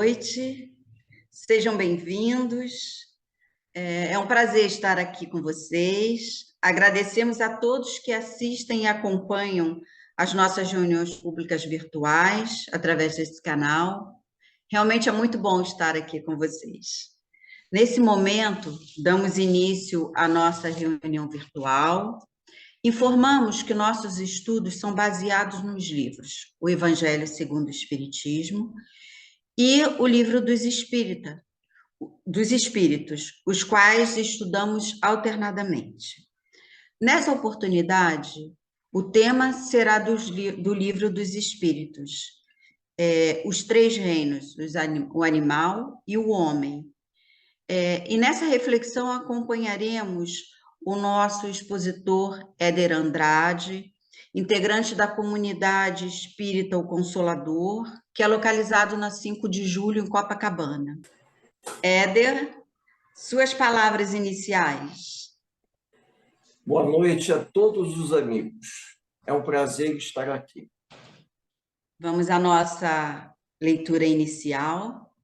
noite, sejam bem-vindos. É um prazer estar aqui com vocês. Agradecemos a todos que assistem e acompanham as nossas reuniões públicas virtuais através desse canal. Realmente é muito bom estar aqui com vocês. Nesse momento, damos início à nossa reunião virtual. Informamos que nossos estudos são baseados nos livros O Evangelho segundo o Espiritismo e o Livro dos Espíritos, os quais estudamos alternadamente. Nessa oportunidade, o tema será do Livro dos Espíritos, os três reinos, o animal e o homem. E nessa reflexão acompanharemos o nosso expositor Éder Andrade, integrante da comunidade espírita O Consolador, que é localizado na 5 de julho, em Copacabana. Éder, suas palavras iniciais. Boa noite a todos os amigos. É um prazer estar aqui. Vamos à nossa leitura inicial.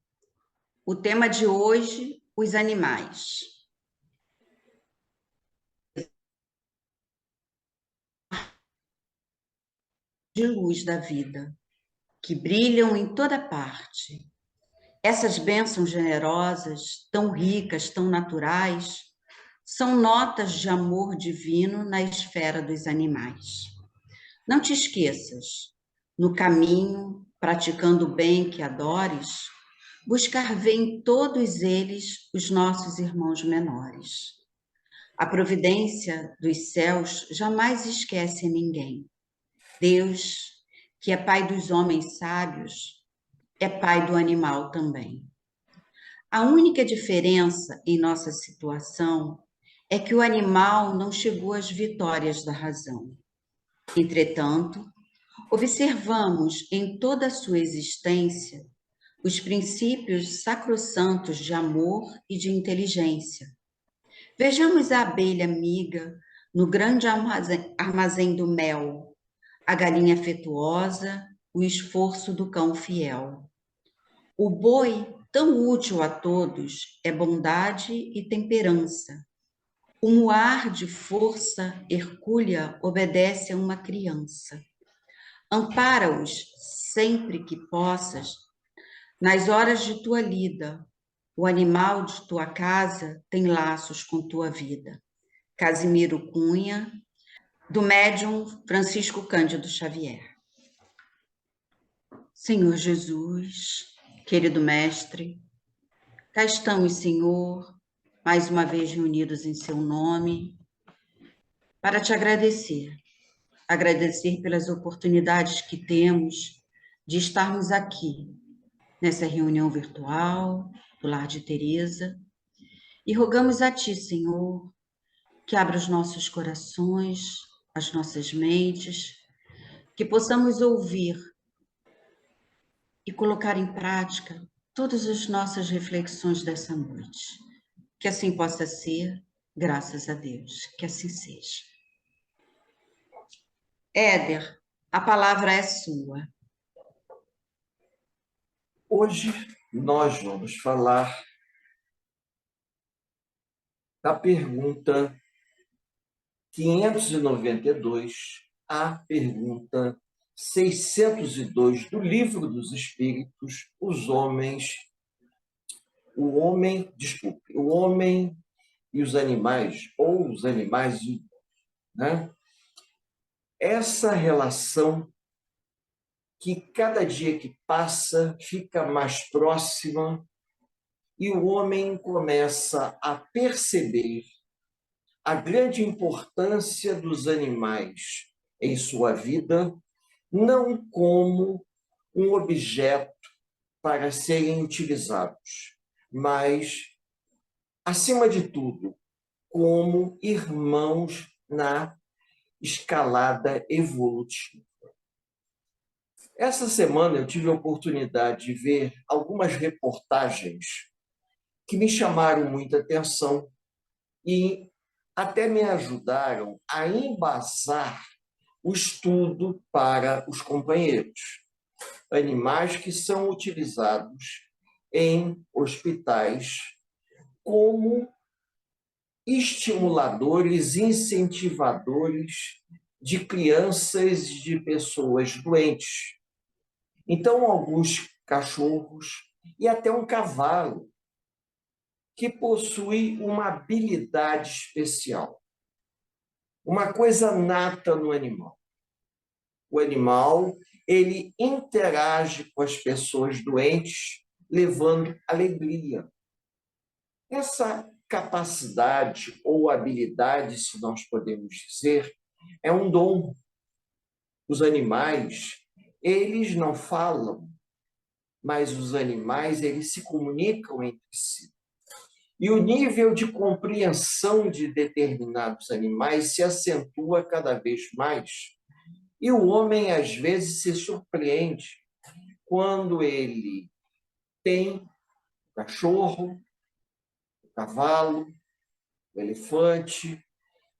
O tema de hoje, os animais. De luz da vida, que brilham em toda parte. Essas bênçãos generosas, tão ricas, tão naturais, são notas de amor divino na esfera dos animais. Não te esqueças, no caminho, praticando o bem que adores, buscar ver em todos eles os nossos irmãos menores. A providência dos céus jamais esquece ninguém. Deus, que é pai dos homens sábios, é pai do animal também. A única diferença em nossa situação é que o animal não chegou às vitórias da razão. Entretanto, observamos em toda a sua existência os princípios sacrossantos de amor e de inteligência. Vejamos a abelha amiga no grande armazém do mel, a galinha afetuosa, o esforço do cão fiel. O boi, tão útil a todos, é bondade e temperança. O muar de força hercúlea obedece a uma criança. Ampara-os sempre que possas, nas horas de tua lida. O animal de tua casa tem laços com tua vida. Casimiro Cunha, do médium Francisco Cândido Xavier. Senhor Jesus, querido Mestre, cá estamos, Senhor, mais uma vez reunidos em seu nome, para te agradecer. Agradecer pelas oportunidades que temos de estarmos aqui, nessa reunião virtual do Lar de Teresa, e rogamos a Ti, Senhor, que abra os nossos corações, as nossas mentes, que possamos ouvir e colocar em prática todas as nossas reflexões dessa noite. Que assim possa ser, graças a Deus, que assim seja. Éder, a palavra é sua. Hoje nós vamos falar da pergunta 592 à pergunta 602 do Livro dos Espíritos, o homem e os animais, ou os animais, né? Essa relação que cada dia que passa fica mais próxima e o homem começa a perceber a grande importância dos animais em sua vida, não como um objeto para serem utilizados, mas, acima de tudo, como irmãos na escalada evolutiva. Essa semana eu tive a oportunidade de ver algumas reportagens que me chamaram muita atenção e até me ajudaram a embasar o estudo para os companheiros. Animais que são utilizados em hospitais como estimuladores, incentivadores de crianças e de pessoas doentes. Então, alguns cachorros e até um cavalo que possui uma habilidade especial, uma coisa nata no animal. O animal, ele interage com as pessoas doentes, levando alegria. Essa capacidade ou habilidade, se nós podemos dizer, é um dom. Os animais, eles não falam, mas os animais, eles se comunicam entre si. E o nível de compreensão de determinados animais se acentua cada vez mais. E o homem, às vezes, se surpreende quando ele tem o cachorro, o cavalo, o elefante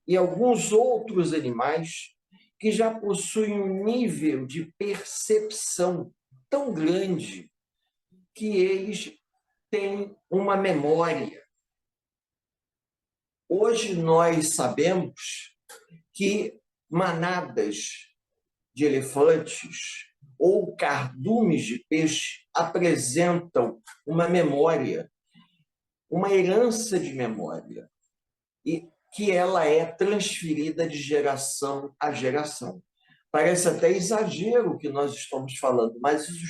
e alguns outros animais que já possuem um nível de percepção tão grande que eles têm uma memória. Hoje nós sabemos que manadas de elefantes ou cardumes de peixe apresentam uma memória, uma herança de memória, e que ela é transferida de geração a geração. Parece até exagero o que nós estamos falando, mas isso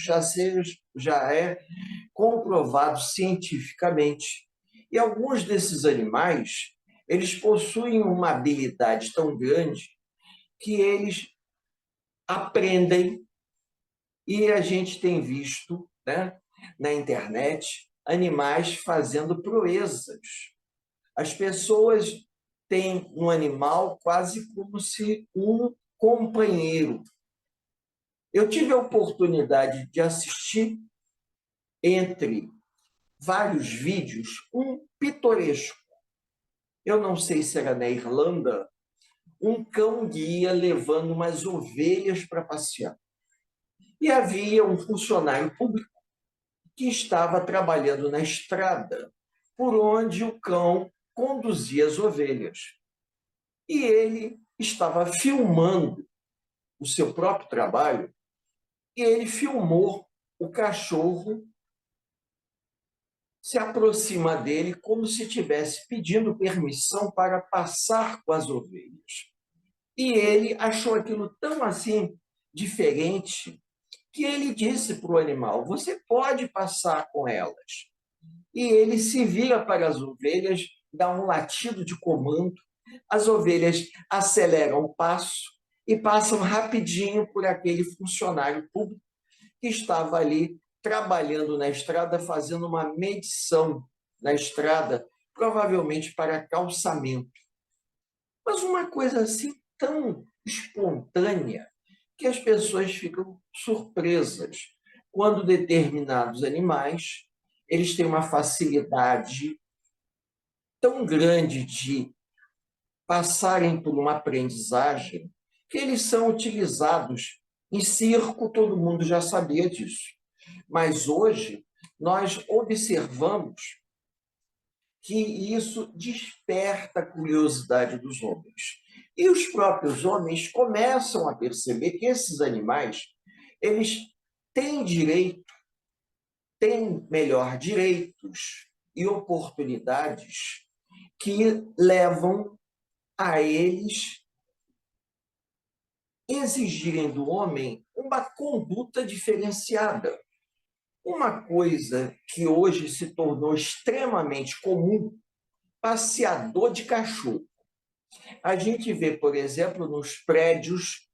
já é comprovado cientificamente. E alguns desses animais, eles possuem uma habilidade tão grande que eles aprendem, e a gente tem visto, né, na internet animais fazendo proezas. As pessoas têm um animal quase como se um companheiro. Eu tive a oportunidade de assistir, entre vários vídeos, um pitoresco. Eu não sei se era na Irlanda, um cão-guia levando umas ovelhas para passear. E havia um funcionário público que estava trabalhando na estrada por onde o cão conduzia as ovelhas. E ele estava filmando o seu próprio trabalho e ele filmou o cachorro se aproxima dele como se estivesse pedindo permissão para passar com as ovelhas. E ele achou aquilo tão assim diferente que ele disse para o animal: você pode passar com elas. E ele se vira para as ovelhas, dá um latido de comando, as ovelhas aceleram o passo e passam rapidinho por aquele funcionário público que estava ali trabalhando na estrada, fazendo uma medição na estrada, provavelmente para calçamento. Mas uma coisa assim tão espontânea que as pessoas ficam surpresas quando determinados animais eles têm uma facilidade tão grande de passarem por uma aprendizagem que eles são utilizados em circo, todo mundo já sabia disso. Mas hoje nós observamos que isso desperta a curiosidade dos homens. E os próprios homens começam a perceber que esses animais, eles têm direito, têm melhor direitos e oportunidades que levam a eles exigirem do homem uma conduta diferenciada. Uma coisa que hoje se tornou extremamente comum: passeador de cachorro. A gente vê, por exemplo, nos prédios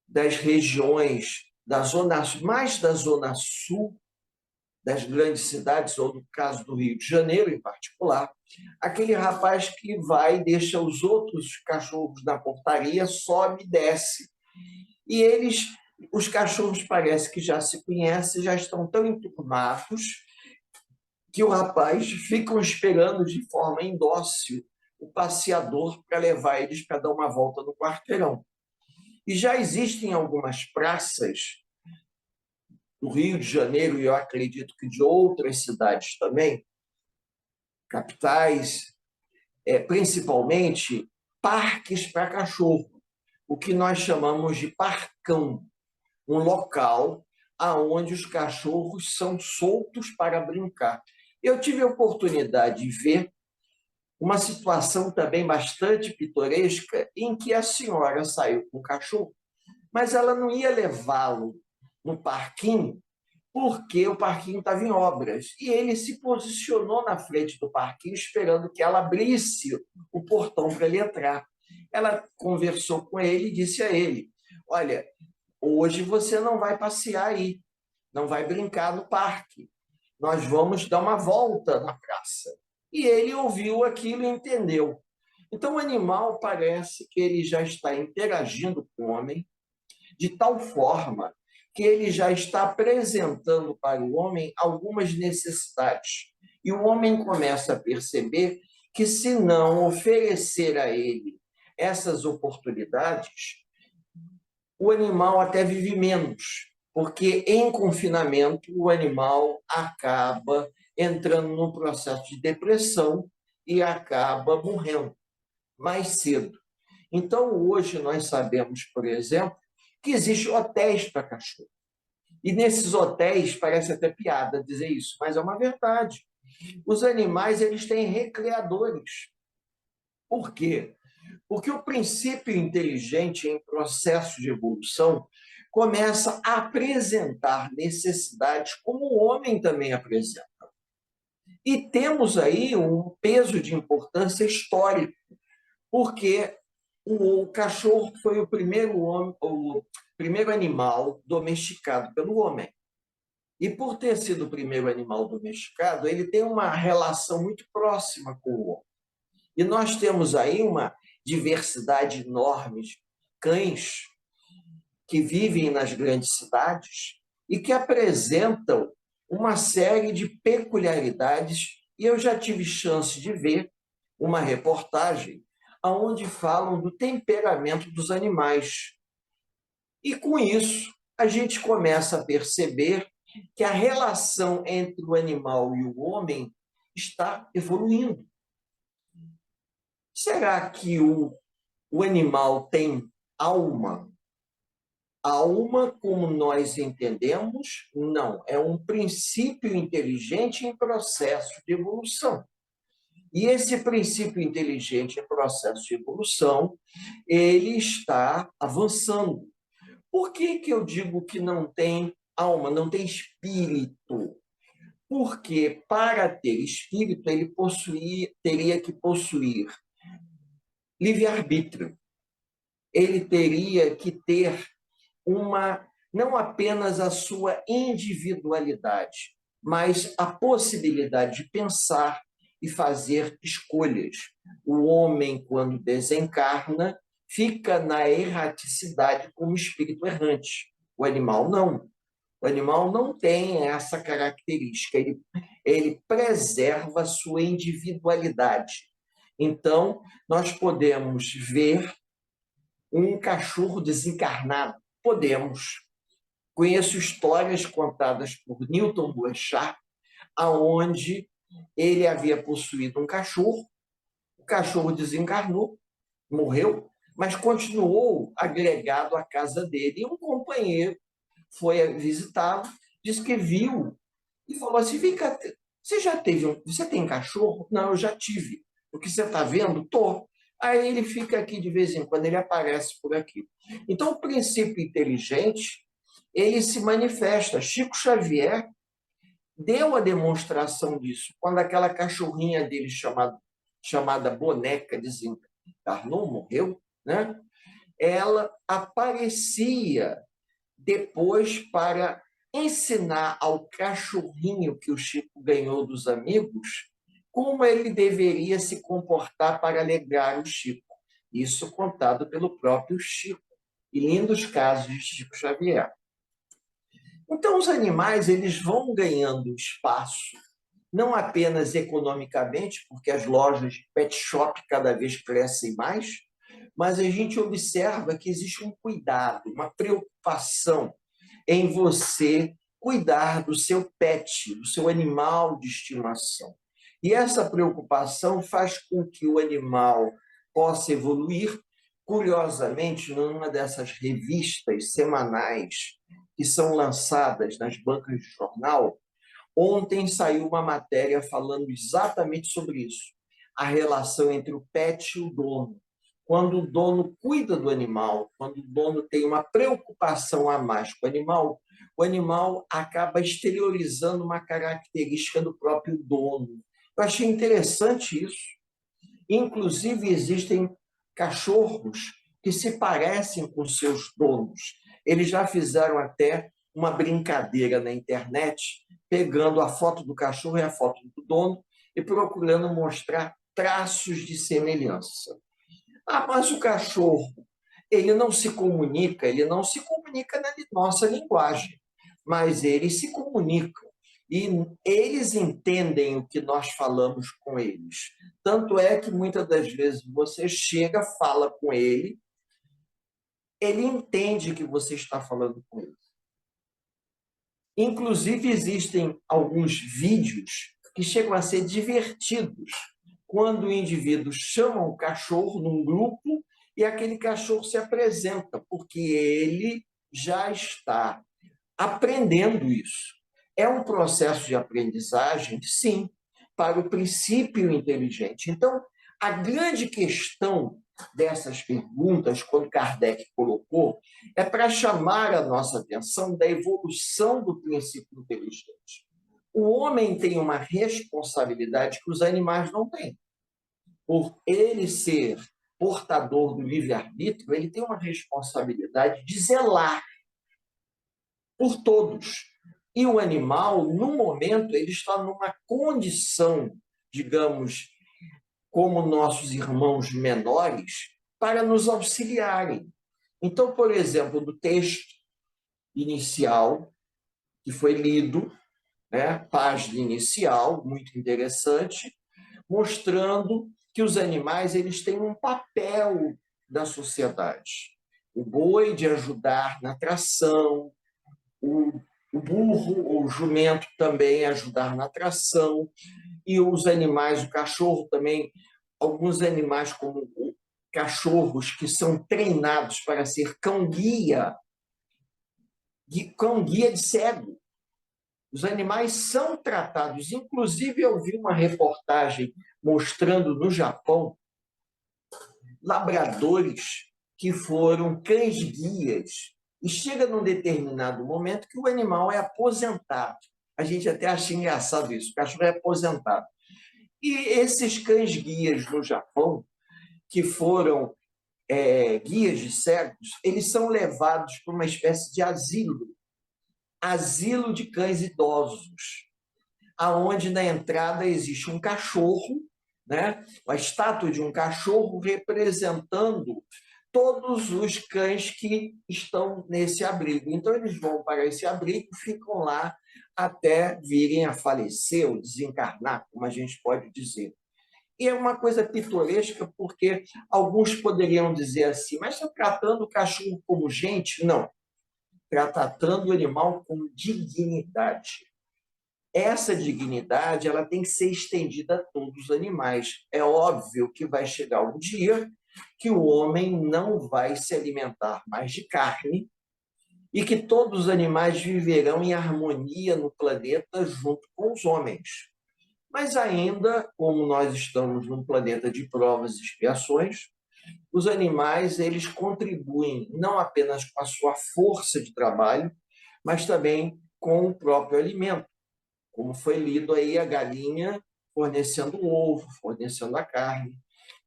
das regiões mais da zona sul das grandes cidades, ou no caso do Rio de Janeiro em particular, aquele rapaz que vai e deixa os outros cachorros na portaria, sobe e desce. E os cachorros parece que já se conhecem, já estão tão enturmados que o rapaz ficam esperando de forma indócil o passeador para levar eles para dar uma volta no quarteirão. E já existem algumas praças do Rio de Janeiro, e eu acredito que de outras cidades também, capitais, principalmente parques para cachorro, o que nós chamamos de parcão, um local aonde os cachorros são soltos para brincar. Eu tive a oportunidade de ver uma situação também bastante pitoresca em que a senhora saiu com o cachorro, mas ela não ia levá-lo no parquinho porque o parquinho estava em obras. E ele se posicionou na frente do parquinho esperando que ela abrisse o portão para ele entrar. Ela conversou com ele e disse a ele: olha, hoje você não vai passear aí, não vai brincar no parque. Nós vamos dar uma volta na praça. E ele ouviu aquilo e entendeu. Então, o animal parece que ele já está interagindo com o homem de tal forma que ele já está apresentando para o homem algumas necessidades. E o homem começa a perceber que, se não oferecer a ele essas oportunidades, o animal até vive menos, porque em confinamento o animal acaba entrando num processo de depressão e acaba morrendo mais cedo. Então, hoje nós sabemos, por exemplo, que existem hotéis para cachorro. E nesses hotéis, parece até piada dizer isso, mas é uma verdade. Os animais, eles têm recreadores. Por quê? Porque o princípio inteligente em processo de evolução começa a apresentar necessidades como o homem também apresenta. E temos aí um peso de importância histórico, porque o cachorro foi o primeiro animal domesticado pelo homem. E por ter sido o primeiro animal domesticado, ele tem uma relação muito próxima com o homem. E nós temos aí uma diversidade enorme de cães que vivem nas grandes cidades e que apresentam uma série de peculiaridades. E eu já tive chance de ver uma reportagem onde falam do temperamento dos animais. E com isso, a gente começa a perceber que a relação entre o animal e o homem está evoluindo. Será que o animal tem alma? Alma, como nós entendemos, não. É um princípio inteligente em processo de evolução. E esse princípio inteligente em processo de evolução, ele está avançando. Por que que eu digo que não tem alma, não tem espírito? Porque para ter espírito, ele teria que possuir livre-arbítrio. Ele teria que ter não apenas a sua individualidade, mas a possibilidade de pensar e fazer escolhas. O homem, quando desencarna, fica na erraticidade como espírito errante. O animal não. O animal não tem essa característica. Ele preserva a sua individualidade. Então, nós podemos ver um cachorro desencarnado. Podemos. Conheço histórias contadas por Newton Blanchard, aonde ele havia possuído um cachorro, o cachorro desencarnou, morreu, mas continuou agregado à casa dele. E um companheiro foi visitá-lo, disse que viu e falou assim: vem cá, você tem cachorro? Não, eu já tive. O que você está vendo? Tô. Aí ele fica aqui de vez em quando, ele aparece por aqui. Então, o princípio inteligente, ele se manifesta. Chico Xavier deu a demonstração disso, quando aquela cachorrinha dele chamada Boneca desencarnou, morreu, né? Ela aparecia depois para ensinar ao cachorrinho que o Chico ganhou dos amigos como ele deveria se comportar para alegrar o Chico. Isso contado pelo próprio Chico. E lindos casos de Chico Xavier. Então, os animais, eles vão ganhando espaço, não apenas economicamente, porque as lojas de pet shop cada vez crescem mais, mas a gente observa que existe um cuidado, uma preocupação em você cuidar do seu pet, do seu animal de estimação. E essa preocupação faz com que o animal possa evoluir. Curiosamente, numa dessas revistas semanais que são lançadas nas bancas de jornal, ontem saiu uma matéria falando exatamente sobre isso, a relação entre o pet e o dono. Quando o dono cuida do animal, quando o dono tem uma preocupação a mais com o animal acaba exteriorizando uma característica do próprio dono. Eu achei interessante isso. Inclusive, existem cachorros que se parecem com seus donos. Eles já fizeram até uma brincadeira na internet, pegando a foto do cachorro e a foto do dono e procurando mostrar traços de semelhança. Ah, mas o cachorro, ele não se comunica na nossa linguagem, mas eles se comunicam. E eles entendem o que nós falamos com eles. Tanto é que muitas das vezes você chega, fala com ele, ele entende que você está falando com ele. Inclusive, existem alguns vídeos que chegam a ser divertidos, quando o indivíduo chama um cachorro num grupo e aquele cachorro se apresenta, porque ele já está aprendendo isso. É um processo de aprendizagem, sim, para o princípio inteligente. Então, a grande questão dessas perguntas, quando Kardec colocou, é para chamar a nossa atenção da evolução do princípio inteligente. O homem tem uma responsabilidade que os animais não têm. Por ele ser portador do livre-arbítrio, ele tem uma responsabilidade de zelar por todos. E o animal, no momento, ele está numa condição, digamos, como nossos irmãos menores, para nos auxiliarem. Então, por exemplo, do texto inicial, que foi lido, né, página inicial, muito interessante, mostrando que os animais eles têm um papel da sociedade. O boi de ajudar na tração, o burro ou o jumento também ajudar na tração, e os animais, o cachorro também, alguns animais como cachorros que são treinados para ser cão-guia de cego. Os animais são tratados. Inclusive, eu vi uma reportagem mostrando no Japão labradores que foram cães-guias. E chega num determinado momento que o animal é aposentado. A gente até acha engraçado isso, o cachorro é aposentado. E esses cães-guias no Japão, que foram guias de cegos, eles são levados para uma espécie de asilo de cães idosos, aonde na entrada existe um cachorro, né? Uma estátua de um cachorro representando todos os cães que estão nesse abrigo. Então, eles vão para esse abrigo, ficam lá até virem a falecer ou desencarnar, como a gente pode dizer. E é uma coisa pitoresca, porque alguns poderiam dizer assim, mas está tratando o cachorro como gente? Não. Está tratando o animal com dignidade. Essa dignidade ela tem que ser estendida a todos os animais. É óbvio que vai chegar um dia que o homem não vai se alimentar mais de carne e que todos os animais viverão em harmonia no planeta junto com os homens. Mas ainda, como nós estamos num planeta de provas e expiações, os animais eles contribuem não apenas com a sua força de trabalho, mas também com o próprio alimento. Como foi lido aí, a galinha fornecendo o ovo, fornecendo a carne.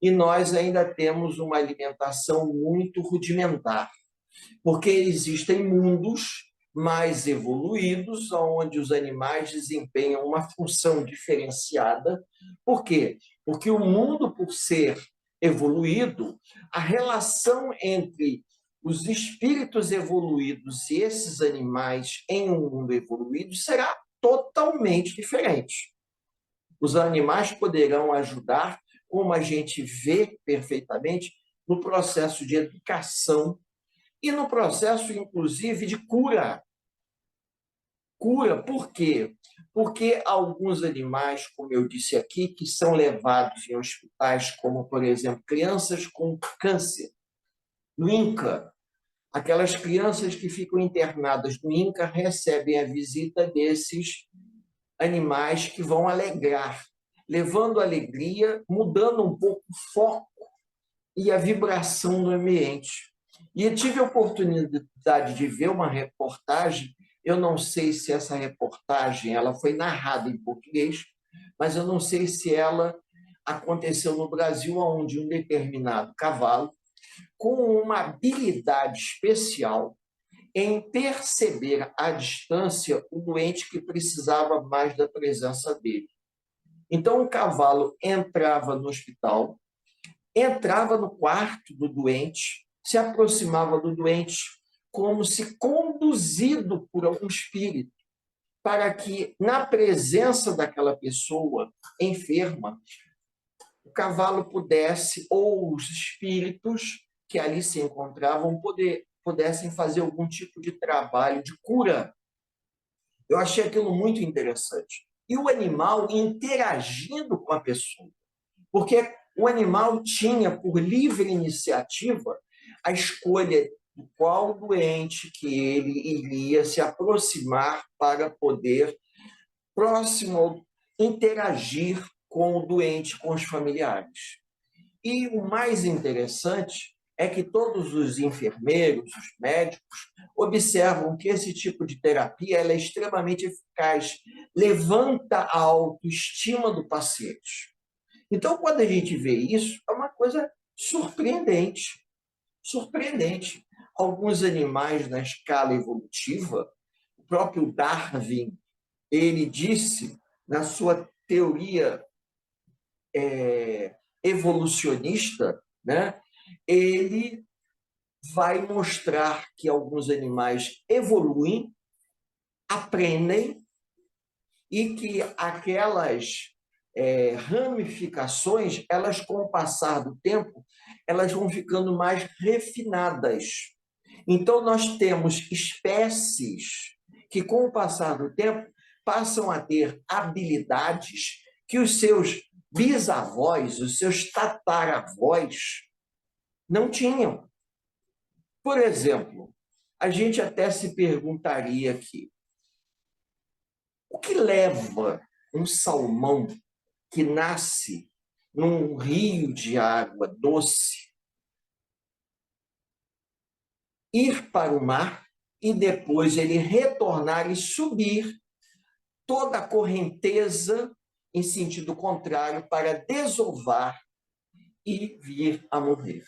E nós ainda temos uma alimentação muito rudimentar, porque existem mundos mais evoluídos, onde os animais desempenham uma função diferenciada. Por quê? Porque o mundo, por ser evoluído, a relação entre os espíritos evoluídos e esses animais em um mundo evoluído será totalmente diferente. Os animais poderão ajudar, como a gente vê perfeitamente, no processo de educação e no processo, inclusive, de cura. Cura, por quê? Porque alguns animais, como eu disse aqui, que são levados em hospitais, como, por exemplo, crianças com câncer, no INCA, aquelas crianças que ficam internadas no INCA recebem a visita desses animais que vão alegrar, levando alegria, mudando um pouco o foco e a vibração do ambiente. E eu tive a oportunidade de ver uma reportagem, eu não sei se essa reportagem ela foi narrada em português, mas eu não sei se ela aconteceu no Brasil, onde um determinado cavalo, com uma habilidade especial em perceber à distância o doente que precisava mais da presença dele. Então, o cavalo entrava no hospital, entrava no quarto do doente, se aproximava do doente, como se conduzido por algum espírito, para que, na presença daquela pessoa enferma, o cavalo pudesse, ou os espíritos que ali se encontravam, pudessem fazer algum tipo de trabalho de cura. Eu achei aquilo muito interessante. E o animal interagindo com a pessoa, porque o animal tinha, por livre iniciativa, a escolha do qual doente que ele iria se aproximar para poder, próximo, interagir com o doente, com os familiares. E o mais interessante é que todos os enfermeiros, os médicos, observam que esse tipo de terapia ela é extremamente eficaz, levanta a autoestima do paciente. Então, quando a gente vê isso, é uma coisa surpreendente. Surpreendente. Alguns animais na escala evolutiva, o próprio Darwin, ele disse, na sua teoria evolucionista, né, ele vai mostrar que alguns animais evoluem, aprendem, e que aquelas ramificações, elas com o passar do tempo, elas vão ficando mais refinadas. Então, nós temos espécies que, com o passar do tempo, passam a ter habilidades que os seus bisavós, os seus tataravós, não tinham. Por exemplo, a gente até se perguntaria aqui, o que leva um salmão que nasce num rio de água doce ir para o mar e depois ele retornar e subir toda a correnteza em sentido contrário para desovar e vir a morrer?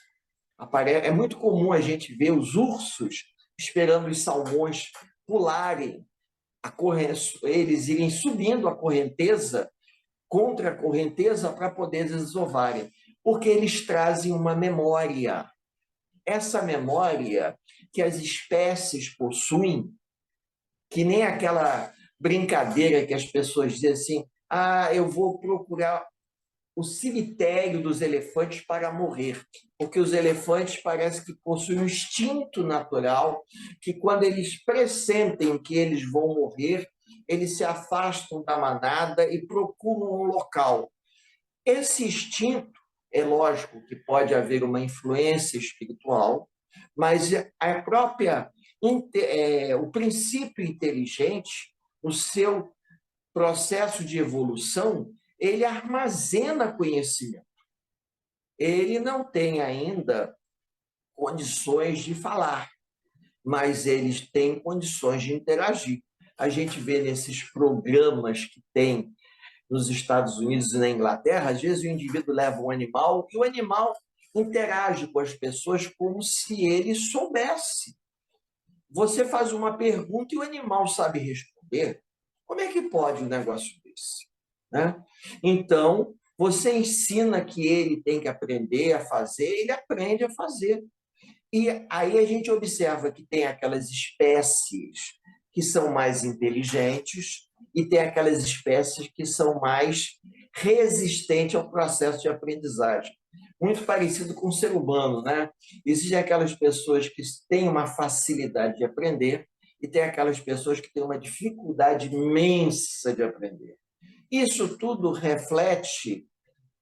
É muito comum a gente ver os ursos esperando os salmões pularem, eles irem subindo a correnteza, contra a correnteza, para poder desovarem, porque eles trazem uma memória. Essa memória que as espécies possuem, que nem aquela brincadeira que as pessoas dizem assim, eu vou procurar o cemitério dos elefantes para morrer, porque os elefantes parecem que possuem um instinto natural, que quando eles pressentem que eles vão morrer, eles se afastam da manada e procuram um local. Esse instinto, é lógico que pode haver uma influência espiritual, mas o princípio inteligente, o seu processo de evolução, ele armazena conhecimento. Ele não tem ainda condições de falar, mas eles têm condições de interagir. A gente vê nesses programas que tem nos Estados Unidos e na Inglaterra, às vezes o indivíduo leva um animal e o animal interage com as pessoas como se ele soubesse. Você faz uma pergunta e o animal sabe responder. Como é que pode um negócio desse? Né? Então, você ensina que ele tem que aprender a fazer, ele aprende a fazer. E aí a gente observa que tem aquelas espécies que são mais inteligentes e tem aquelas espécies que são mais resistentes ao processo de aprendizagem. Muito parecido com o ser humano, né? Existem aquelas pessoas que têm uma facilidade de aprender e tem aquelas pessoas que têm uma dificuldade imensa de aprender. Isso tudo reflete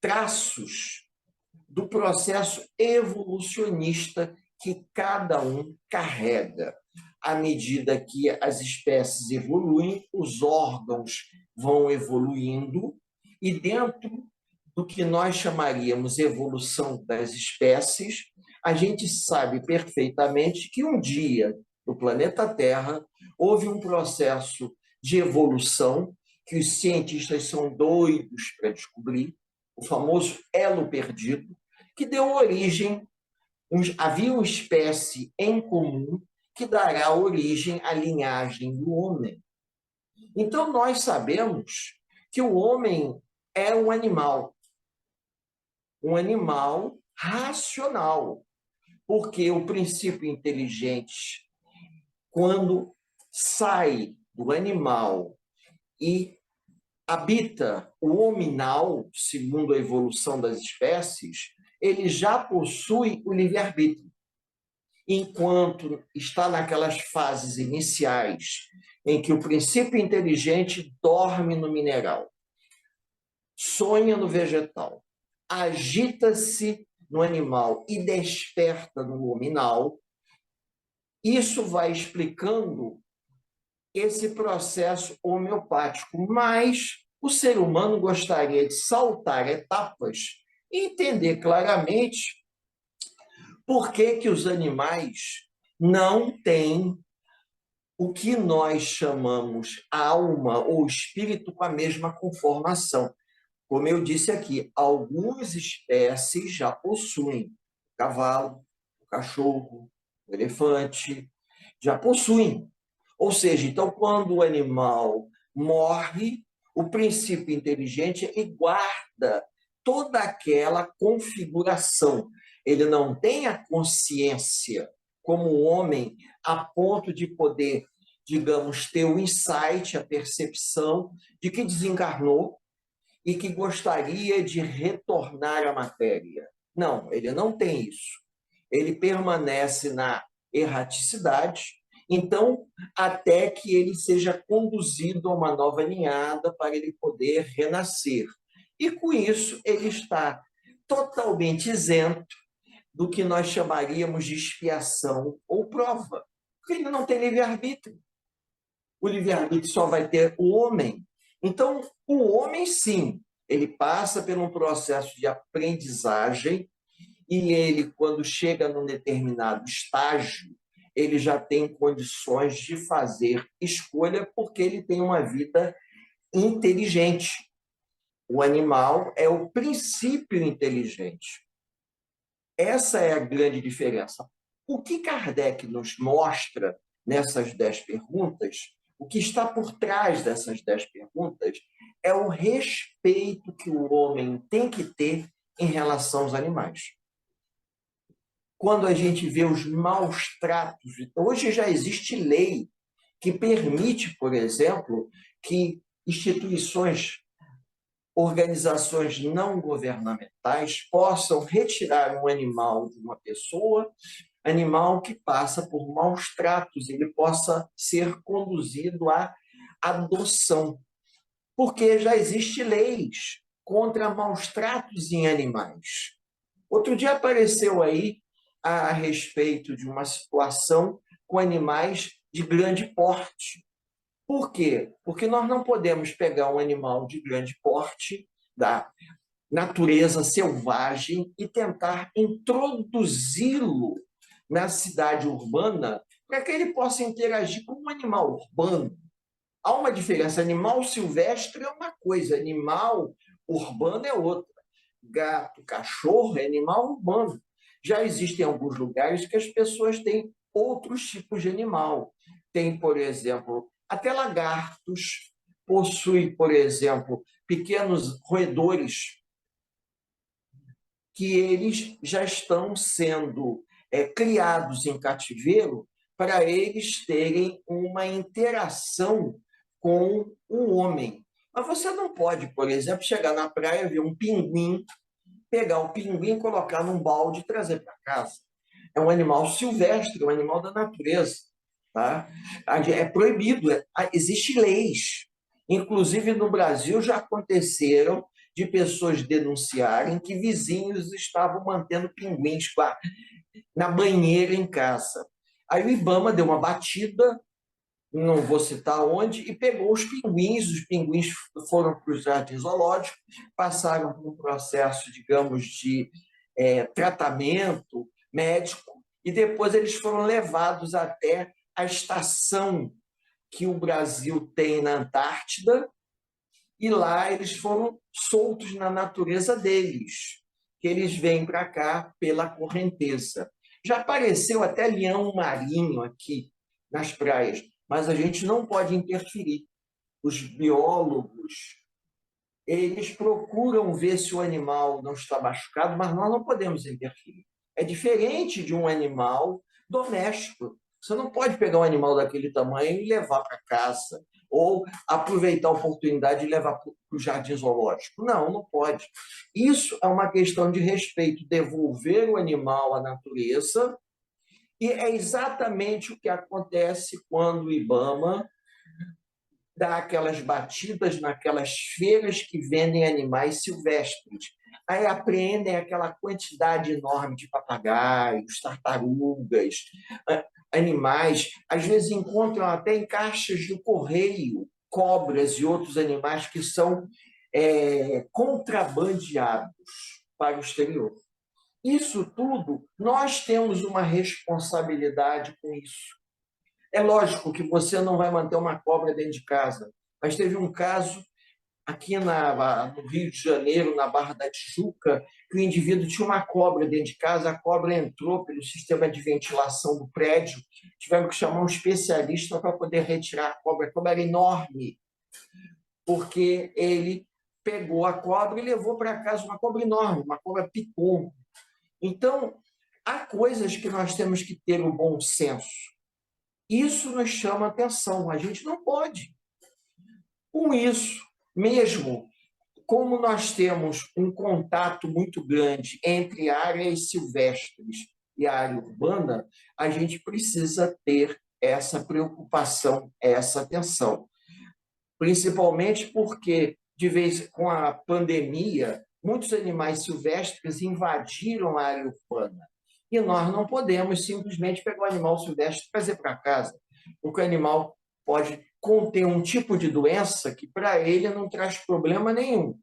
traços do processo evolucionista que cada um carrega. À medida que as espécies evoluem, os órgãos vão evoluindo, e dentro do que nós chamaríamos evolução das espécies, a gente sabe perfeitamente que um dia, no planeta Terra, houve um processo de evolução que os cientistas são doidos para descobrir, o famoso elo perdido, que deu origem, havia uma espécie em comum que dará origem à linhagem do homem. Então, nós sabemos que o homem é um animal racional, porque o princípio inteligente, quando sai do animal e habita o hominal, segundo a evolução das espécies, ele já possui o livre-arbítrio. Enquanto está naquelas fases iniciais em que o princípio inteligente dorme no mineral, sonha no vegetal, agita-se no animal e desperta no hominal, isso vai explicando esse processo homeopático. Mas o ser humano gostaria de saltar etapas e entender claramente por que que os animais não têm o que nós chamamos alma ou espírito com a mesma conformação. Como eu disse aqui, algumas espécies já possuem o cavalo, o cachorro, o elefante, já possuem. Ou seja, então, quando o animal morre, o princípio inteligente ele guarda toda aquela configuração. Ele não tem a consciência como o homem a ponto de poder, digamos, ter o insight, a percepção de que desencarnou e que gostaria de retornar à matéria. Não, ele não tem isso. Ele permanece na erraticidade, então, até que ele seja conduzido a uma nova ninhada para ele poder renascer. E com isso, ele está totalmente isento do que nós chamaríamos de expiação ou prova, porque ele não tem livre-arbítrio. O livre-arbítrio só vai ter o homem. Então, o homem, sim, ele passa por um processo de aprendizagem e ele, quando chega num determinado estágio, ele já tem condições de fazer escolha porque ele tem uma vida inteligente. O animal é o princípio inteligente. Essa é a grande diferença. O que Kardec nos mostra nessas 10 perguntas, o que está por trás dessas 10 perguntas, é o respeito que o homem tem que ter em relação aos animais. Quando a gente vê os maus tratos, hoje já existe lei que permite, por exemplo, que instituições, organizações não governamentais possam retirar um animal de uma pessoa, animal que passa por maus tratos, ele possa ser conduzido à adoção, porque já existem leis contra maus tratos em animais. Outro dia apareceu aí a respeito de uma situação com animais de grande porte. Por quê? Porque nós não podemos pegar um animal de grande porte da natureza selvagem e tentar introduzi-lo na cidade urbana para que ele possa interagir com um animal urbano. Há uma diferença. Animal silvestre é uma coisa, animal urbano é outra. Gato, cachorro é animal urbano. Já existem alguns lugares que as pessoas têm outros tipos de animal. Tem, por exemplo, até lagartos, possui, por exemplo, pequenos roedores que eles já estão sendo criados em cativeiro para eles terem uma interação com o homem. Mas você não pode, por exemplo, chegar na praia, ver um pinguim, pegar o pinguim, colocar num balde e trazer para casa. É um animal silvestre, um animal da natureza. tá? É proibido, existem leis. Inclusive, no Brasil, já aconteceram de pessoas denunciarem que vizinhos estavam mantendo pinguins na banheira em casa. Aí o IBAMA deu uma batida, não vou citar onde, e pegou os pinguins foram para o jardim zoológico, passaram por um processo, digamos, de tratamento médico, e depois eles foram levados até a estação que o Brasil tem na Antártida, e lá eles foram soltos na natureza deles, que eles vêm para cá pela correnteza. Já apareceu até leão marinho aqui nas praias, mas a gente não pode interferir. Os biólogos, eles procuram ver se o animal não está machucado, mas nós não podemos interferir. É diferente de um animal doméstico. Você não pode pegar um animal daquele tamanho e levar para casa, ou aproveitar a oportunidade de levar para o jardim zoológico. Não, não pode. Isso é uma questão de respeito, devolver o animal à natureza, e é exatamente o que acontece quando o IBAMA dá aquelas batidas naquelas feiras que vendem animais silvestres. Aí apreendem aquela quantidade enorme de papagaios, tartarugas, animais. Às vezes encontram até em caixas do correio cobras e outros animais que são contrabandeados para o exterior. Isso tudo, nós temos uma responsabilidade com isso. É lógico que você não vai manter uma cobra dentro de casa, mas teve um caso aqui no Rio de Janeiro, na Barra da Tijuca, que o indivíduo tinha uma cobra dentro de casa, a cobra entrou pelo sistema de ventilação do prédio, tiveram que chamar um especialista para poder retirar a cobra era enorme, porque ele pegou a cobra e levou para casa uma cobra enorme, uma cobra picon. Então, há coisas que nós temos que ter o bom senso. Isso nos chama atenção, a gente não pode. Com isso, mesmo como nós temos um contato muito grande entre áreas silvestres e a área urbana, a gente precisa ter essa preocupação, essa atenção. Principalmente porque, de vez com a pandemia, muitos animais silvestres invadiram a área urbana. E nós não podemos simplesmente pegar o animal silvestre e trazer para casa, porque o animal pode conter um tipo de doença que para ele não traz problema nenhum,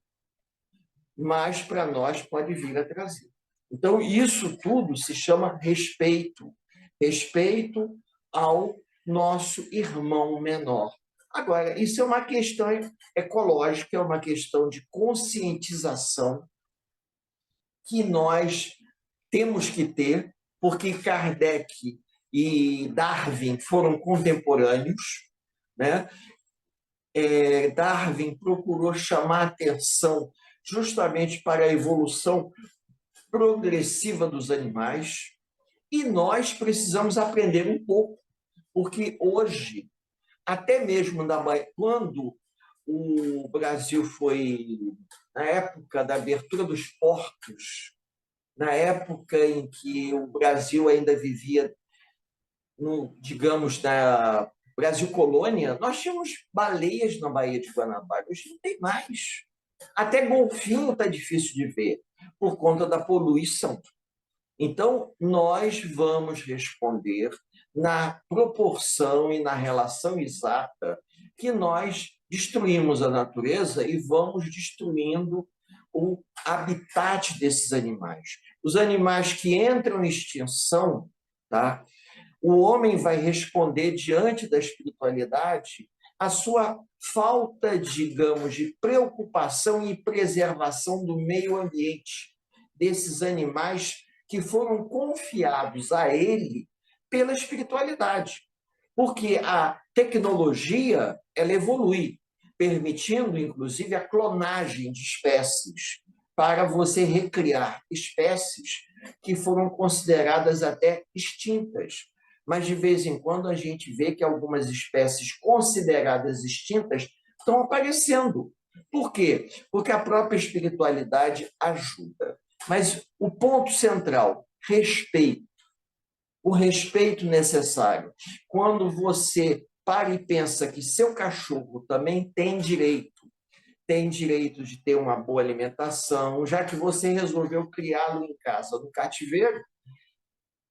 mas para nós pode vir a trazer. Então, isso tudo se chama respeito. Respeito ao nosso irmão menor. Agora, isso é uma questão ecológica, é uma questão de conscientização que nós temos que ter, porque Kardec e Darwin foram contemporâneos, né? Darwin procurou chamar atenção justamente para a evolução progressiva dos animais, e nós precisamos aprender um pouco, porque hoje, até mesmo quando o Brasil foi, na época da abertura dos portos, na época em que o Brasil ainda vivia, digamos, na Brasil colônia, nós tínhamos baleias na Baía de Guanabara, hoje não tem mais. Até golfinho está difícil de ver, por conta da poluição. Então, nós vamos responder na proporção e na relação exata que nós destruímos a natureza e vamos destruindo o habitat desses animais. Os animais que entram em extinção, tá? O homem vai responder diante da espiritualidade a sua falta, digamos, de preocupação e preservação do meio ambiente, desses animais que foram confiados a ele pela espiritualidade. Porque a tecnologia, ela evolui, permitindo, inclusive, a clonagem de espécies, para você recriar espécies que foram consideradas até extintas. Mas, de vez em quando, a gente vê que algumas espécies consideradas extintas estão aparecendo. Por quê? Porque a própria espiritualidade ajuda. Mas o ponto central, respeito. o respeito necessário. Quando você para e pensa que seu cachorro também tem direito de ter uma boa alimentação, já que você resolveu criá-lo em casa, no cativeiro,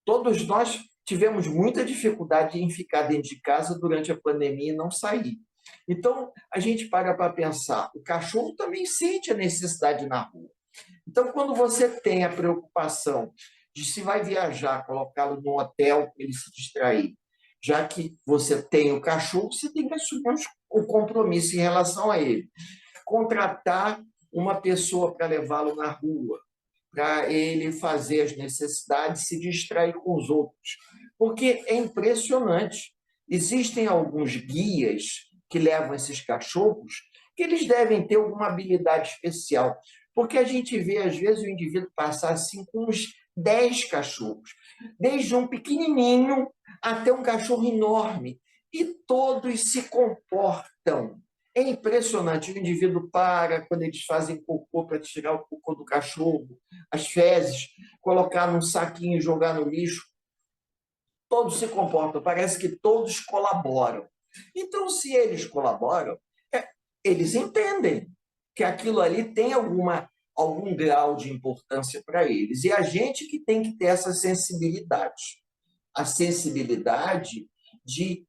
todos nós tivemos muita dificuldade em ficar dentro de casa durante a pandemia e não sair. Então, a gente para pensar, o cachorro também sente a necessidade na rua. Então, quando você tem a preocupação de se vai viajar, colocá-lo num hotel para ele se distrair, já que você tem o cachorro, você tem que assumir o compromisso em relação a ele. Contratar uma pessoa para levá-lo na rua, para ele fazer as necessidades, se distrair com os outros. Porque é impressionante. Existem alguns guias que levam esses cachorros que eles devem ter alguma habilidade especial. Porque a gente vê, às vezes, o indivíduo passar assim com uns 10 cachorros, desde um pequenininho até um cachorro enorme, e todos se comportam. É impressionante, o indivíduo para quando eles fazem cocô para tirar o cocô do cachorro, as fezes, colocar num saquinho e jogar no lixo. Todos se comportam, parece que todos colaboram. Então, se eles colaboram, eles entendem que aquilo ali tem algum grau de importância para eles. E a gente que tem que ter essa sensibilidade. A sensibilidade de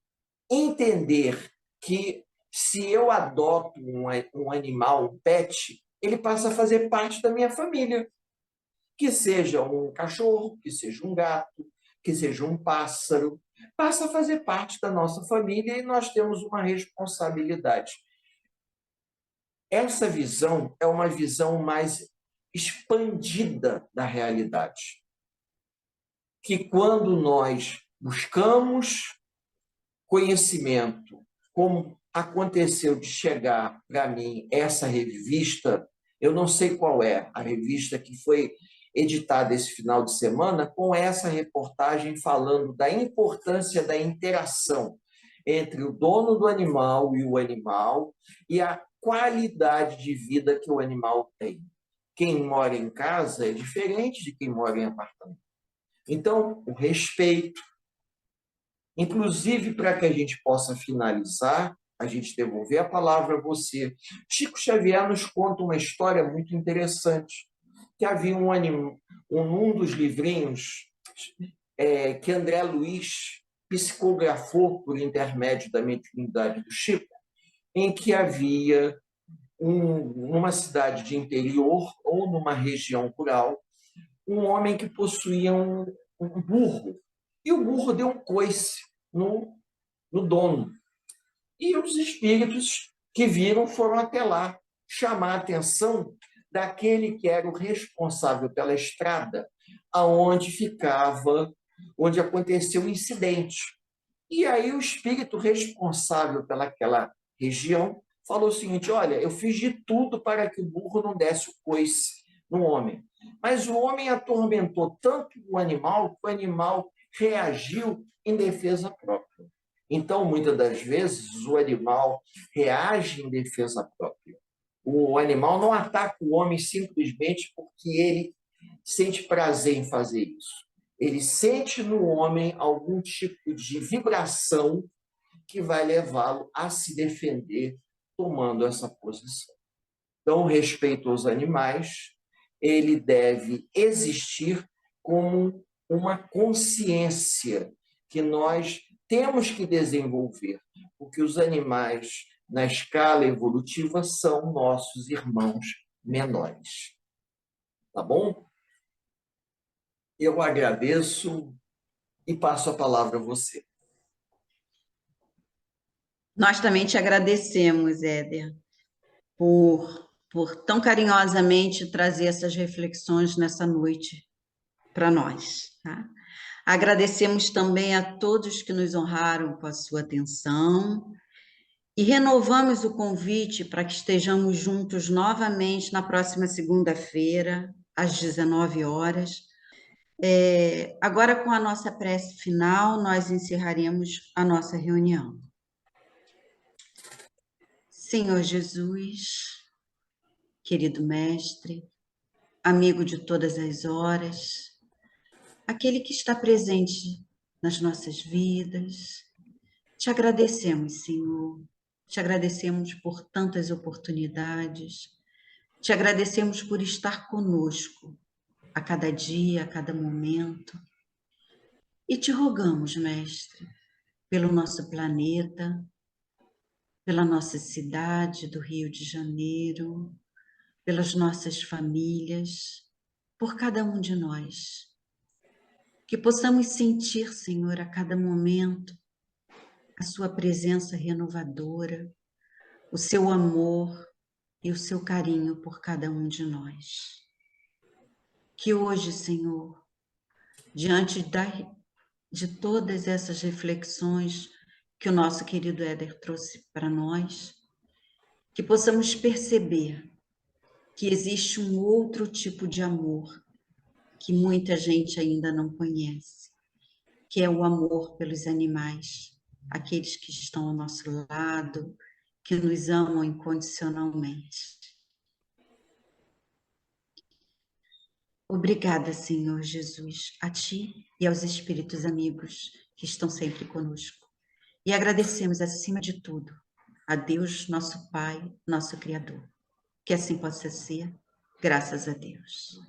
entender que se eu adoto um animal, um pet, ele passa a fazer parte da minha família. Que seja um cachorro, que seja um gato, que seja um pássaro, passa a fazer parte da nossa família e nós temos uma responsabilidade. Essa visão é uma visão mais expandida da realidade. Que quando nós buscamos conhecimento, como aconteceu de chegar para mim essa revista, eu não sei qual é a revista que foi editada esse final de semana, com essa reportagem falando da importância da interação entre o dono do animal e a qualidade de vida que o animal tem. Quem mora em casa é diferente de quem mora em apartamento. Então, o respeito, inclusive para que a gente possa finalizar, a gente devolver a palavra a você. Chico Xavier nos conta uma história muito interessante, que havia um dos livrinhos que André Luiz psicografou por intermédio da mediunidade do Chico, em que havia numa cidade de interior ou numa região rural, um homem que possuía um burro. E o burro deu um coice no dono. E os espíritos que viram foram até lá chamar a atenção daquele que era o responsável pela estrada, aonde ficava, onde aconteceu o incidente. E aí o espírito responsável pelaquela região falou o seguinte: olha, eu fiz de tudo para que o burro não desse o coice no homem. Mas o homem atormentou tanto o animal que o animal reagiu em defesa própria. Então, muitas das vezes, o animal reage em defesa própria. O animal não ataca o homem simplesmente porque ele sente prazer em fazer isso. Ele sente no homem algum tipo de vibração que vai levá-lo a se defender tomando essa posição. Então, o respeito aos animais, ele deve existir como uma consciência que nós temos que desenvolver, porque os animais, na escala evolutiva, são nossos irmãos menores. Tá bom? Eu agradeço e passo a palavra a você. Nós também te agradecemos, Éder, por tão carinhosamente trazer essas reflexões nessa noite para nós. Tá? Agradecemos também a todos que nos honraram com a sua atenção e renovamos o convite para que estejamos juntos novamente na próxima segunda-feira, às 19 horas. Agora, com a nossa prece final, nós encerraremos a nossa reunião. Senhor Jesus, querido Mestre, amigo de todas as horas, aquele que está presente nas nossas vidas. Te agradecemos, Senhor. Te agradecemos por tantas oportunidades. Te agradecemos por estar conosco a cada dia, a cada momento. E te rogamos, Mestre, pelo nosso planeta, pela nossa cidade do Rio de Janeiro, pelas nossas famílias, por cada um de nós. Que possamos sentir, Senhor, a cada momento, a sua presença renovadora, o seu amor e o seu carinho por cada um de nós. Que hoje, Senhor, diante de todas essas reflexões que o nosso querido Éder trouxe para nós, que possamos perceber que existe um outro tipo de amor que muita gente ainda não conhece, que é o amor pelos animais, aqueles que estão ao nosso lado, que nos amam incondicionalmente. Obrigada, Senhor Jesus, a Ti e aos espíritos amigos que estão sempre conosco. E agradecemos, acima de tudo, a Deus, nosso Pai, nosso Criador. Que assim possa ser, graças a Deus.